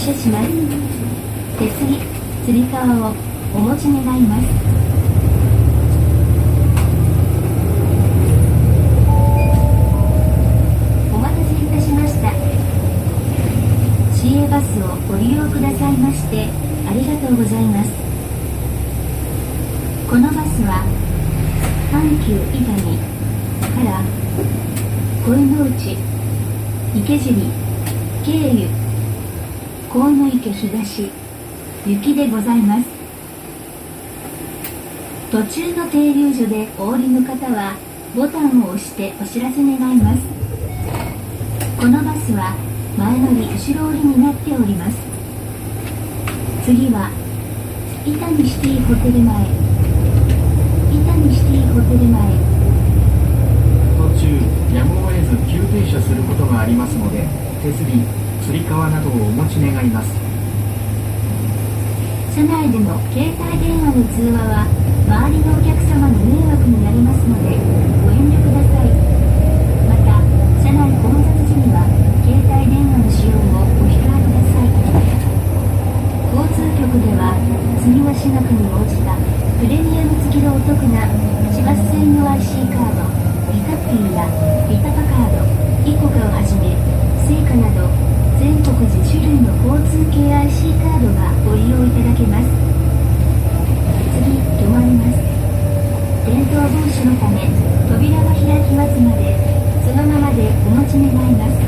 車します。手すり、つり革をお持ち願います。お待たせいたしました。市営バスをご利用くださいましてありがとうございます。このバスは阪急伊丹から鯉の内、池尻経由鴻池東行きでございます。途中の停留所でお降りの方はボタンを押してお知らせ願います。このバスは前乗り後ろ降りになっております。次は伊丹シティホテル前、伊丹シティホテル前。途中やむを得ず急停車することがありますので、手すり、つり革などをお持ち願います。車内での携帯電話の通話は周りのお客様の迷惑になりますのでご遠慮ください。また車内混雑時には携帯電話の使用をお控えください。交通局では積み増し額に応じたプレミアム付きのお得な市バス専用 IC カードビタピーやビタパカードイコカをはじめセイカなど全国10種類の交通系 IC カードがご利用いただけます。次、止まります。転倒防止のため扉が開きますのでそのままでお待ち願います。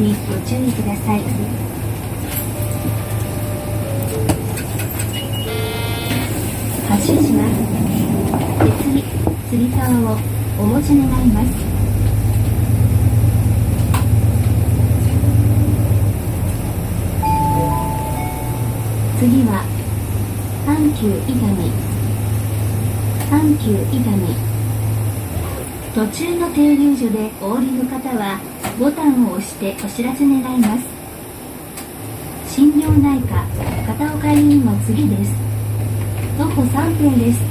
にご注意ください。発車します。手すり、つり革をお持ち願います。次は阪急伊丹、阪急伊丹。途中の停留所でお降りの方はボタンを押してお知らせ願います。心療内科片岡医院の次です。徒歩3分です。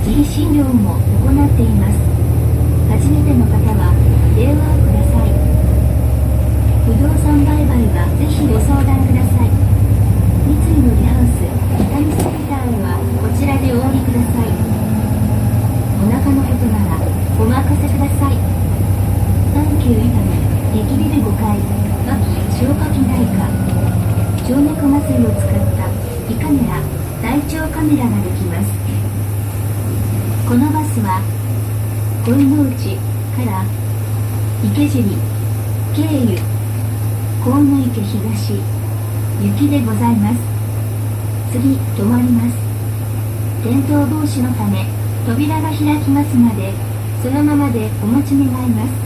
自費診療も行っています。初めての方は電話をください。不動産売買はぜひご相談ください。三井のリハウス伊丹センターへはこちらでお降りください。お腹のことならお任せください。阪急伊丹駅ビル5階脇消化器内科静脈麻酔を使った胃カメラ大腸カメラができます。このバスは鯉の内から池尻経由鴻池東行きでございます。次止まります。転倒防止のため扉が開きますのでそのままでお待ち願います。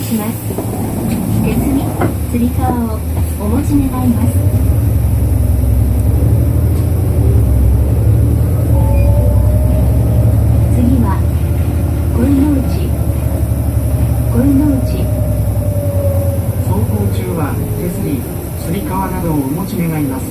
します。手すり、つり革をお持ち願います。次は恋の内、恋の内。走行中は手すり、つり革などをお持ち願います。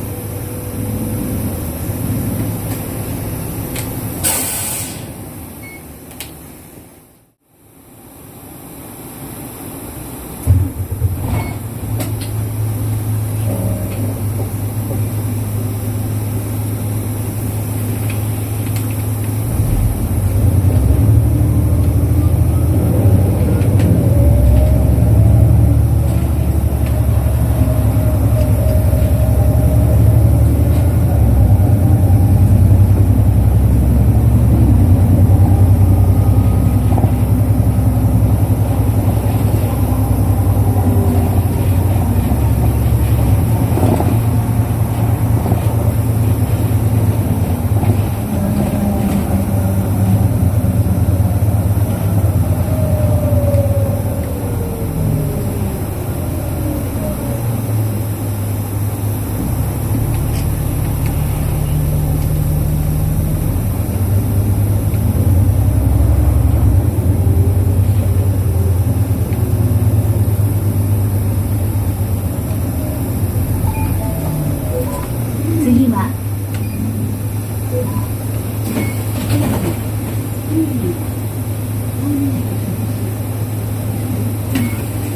次は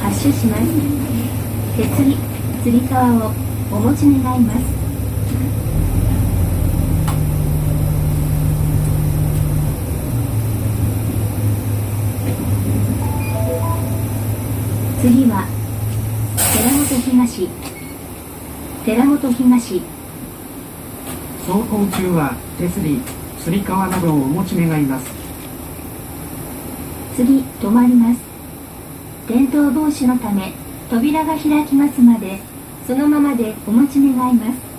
発車します。手すり、つり革をお持ち願います。次は寺本東、寺本東。走行中は手すり、つり革などをお持ち願います。次、止まります。転倒防止のため扉が開きますまでそのままでお待ち願います。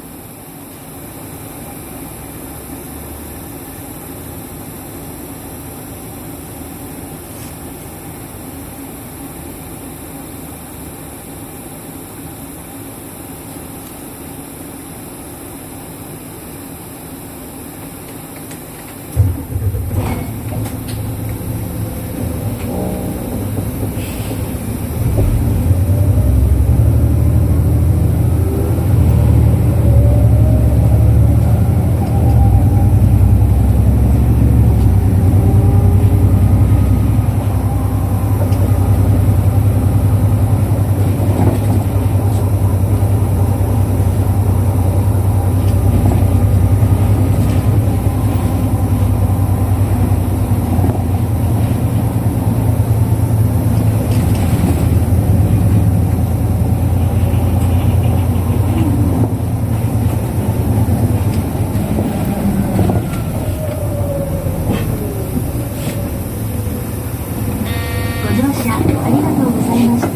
ご乗車ありがとうございました。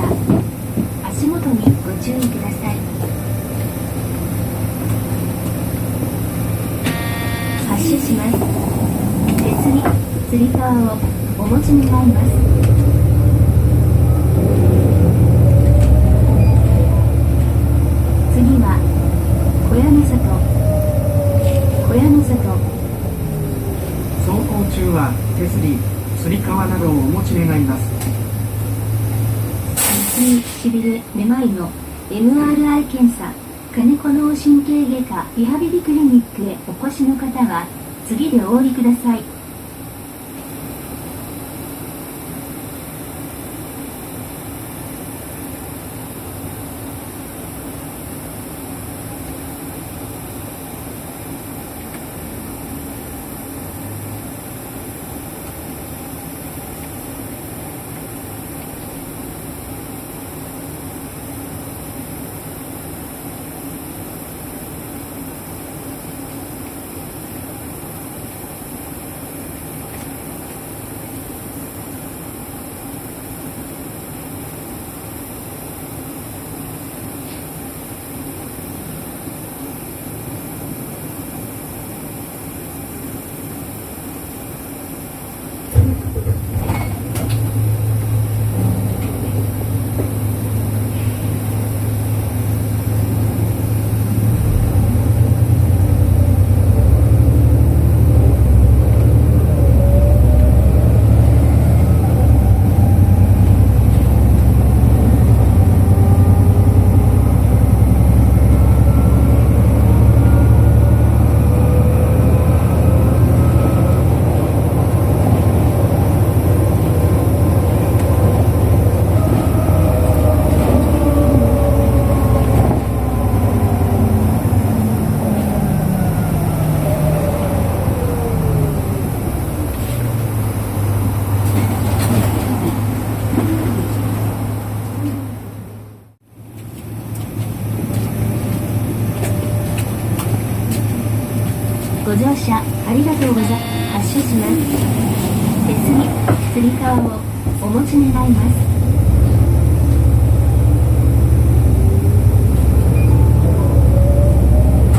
足元にご注意ください。発車します。手すり、つり革をお持ち願います。次は小屋の里、小屋の里。走行中は手すり、つり革などをお持ち願います。痛い、しびれ、めまいの MRI 検査、金子脳神経外科リハビリクリニックへお越しの方は次でお降りください。乗車ありがとうございます。発車します。手すり、つり革をお持ち願います。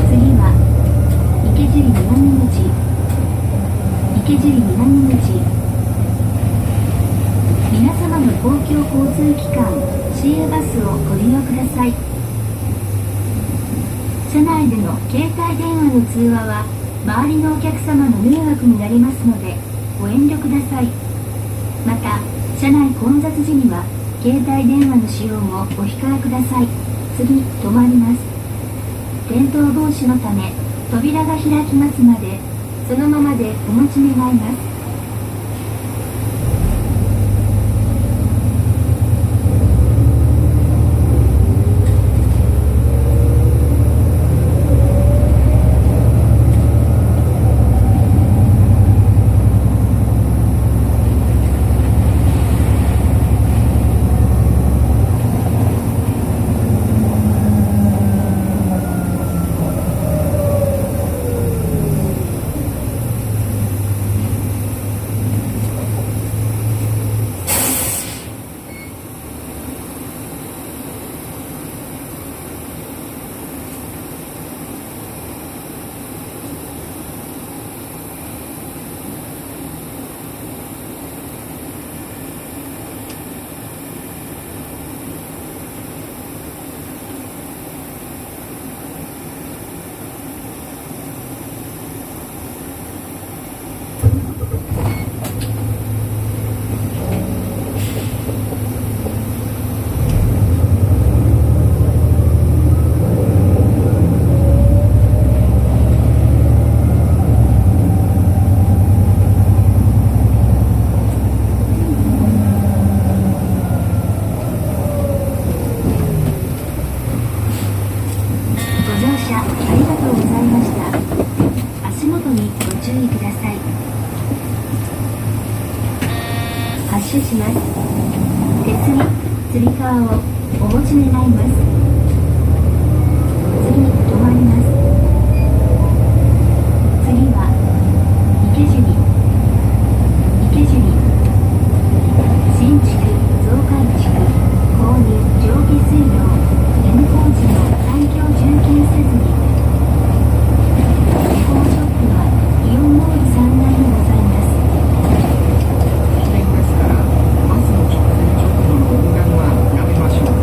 次は池尻南口、池尻南口。皆様の公共交通機関 CA バスをご利用ください。車内での携帯電話の通話は周りのお客様の迷惑になりますのでご遠慮ください。また車内混雑時には携帯電話の使用もお控えください。次止まります。転倒防止のため扉が開きますまでそのままでお待ち願います。発車します。手すり、つり革をお持ち願います。次止まります。次は池尻、新築増改築購入上下水道 N 工事の環境重建設備。エコーショップはイオンモール3階にございます。危険ですからバスの直前直後の横断はやめましょう。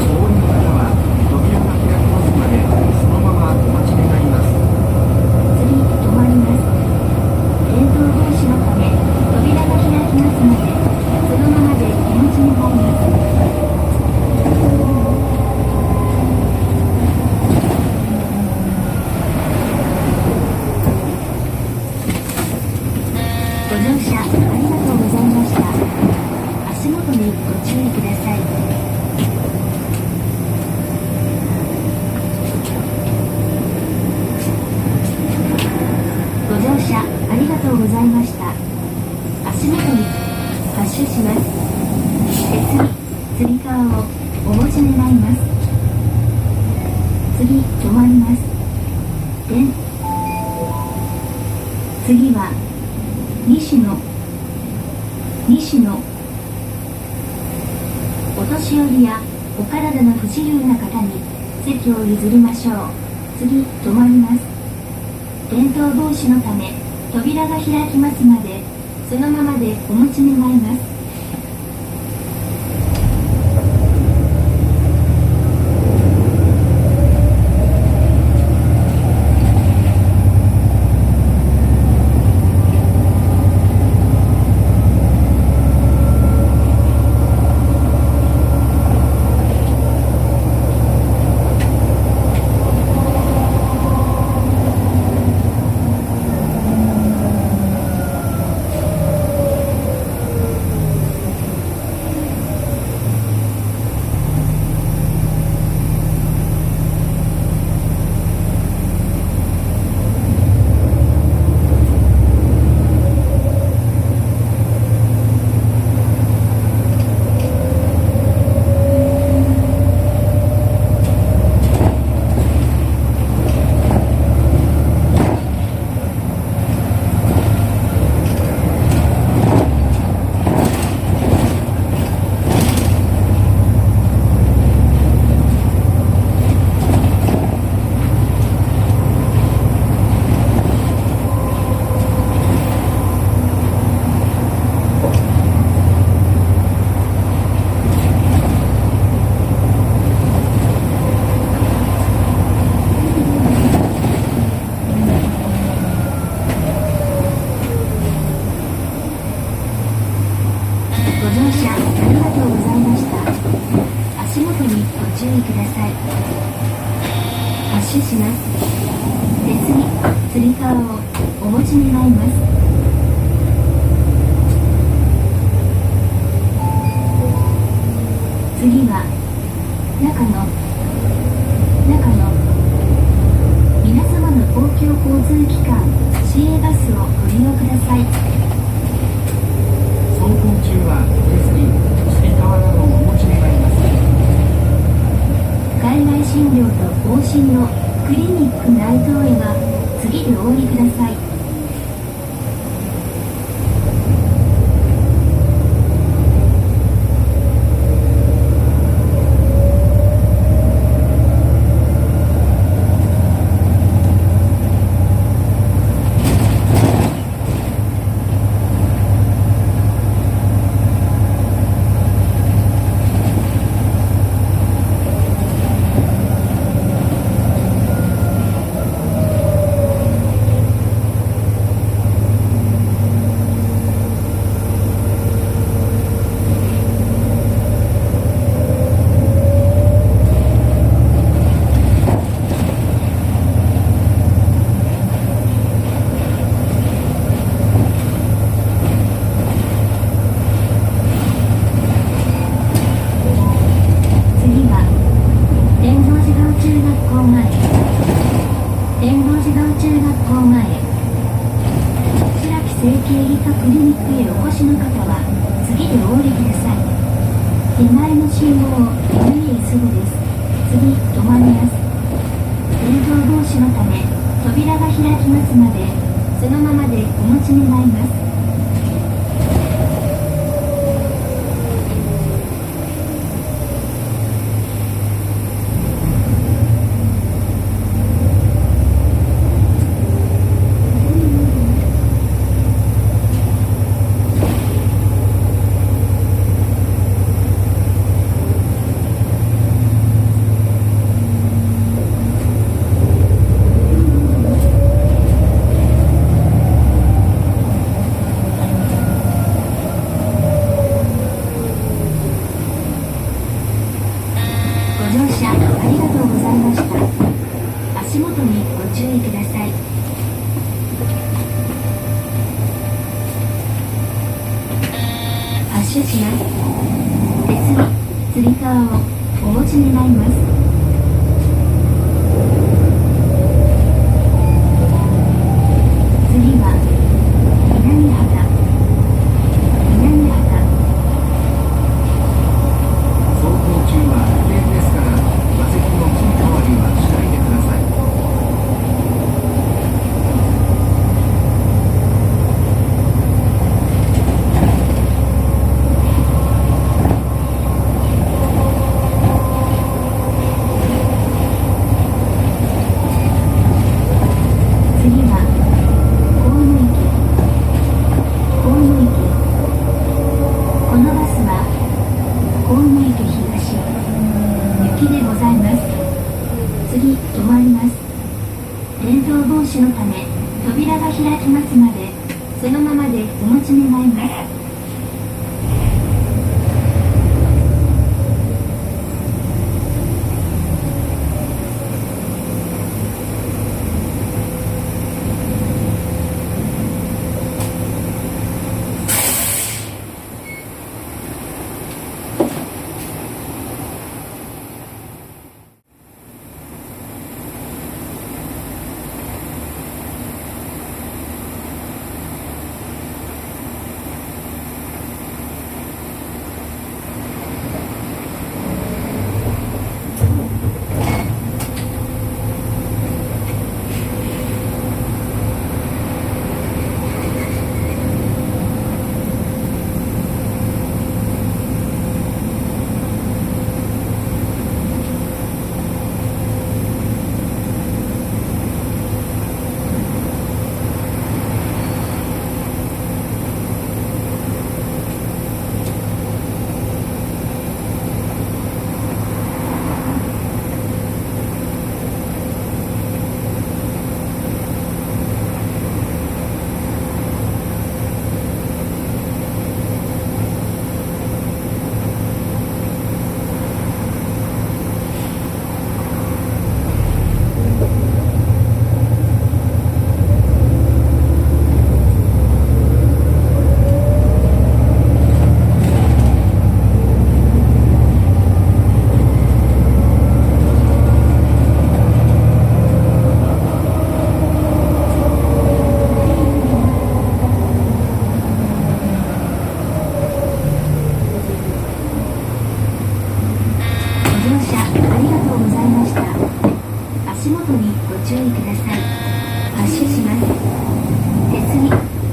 お降りの方は扉が開きますまでそのままお待ち願います。次止まります。転倒防止のため扉が開きますのでそのままでお待ち願います。ご乗車ありがとうございました。足元にご注意ください。ご乗車ありがとうございました。足元に発車します。手すり、つり革をお持ち願います。次止まります。次は西野、お年寄りやお体の不自由な方に席を譲りましょう。次止まります。転倒防止のため扉が開きますまでそのままでお待ち願います。発車します。手すり、つり革をお持ち願います。次は中野皆様の公共交通機関市営バスをご利用ください。走行中は手すり、つり革などをお持ち願います。海外診療と往診のクリニック内藤へは次でお降りください。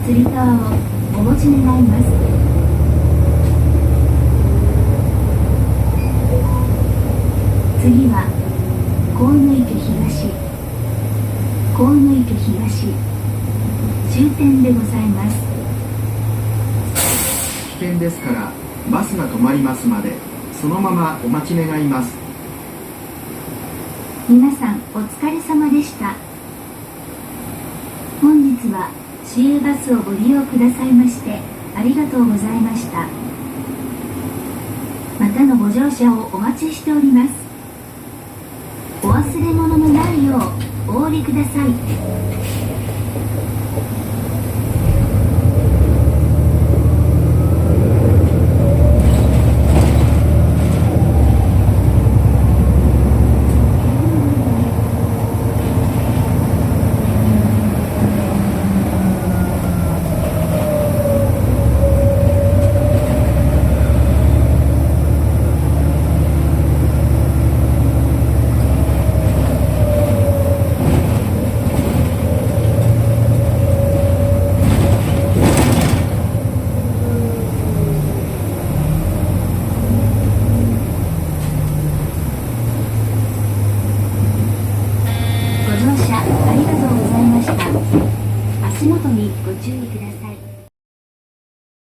つり革をお持ち願います。次は鴻池東終点でございます。危険ですからバスが止まりますまでそのままお待ち願います。皆さんお疲れ様でした。本日は市営バスをご利用くださいましてありがとうございました。またのご乗車をお待ちしております。お忘れ物のないようお降りください。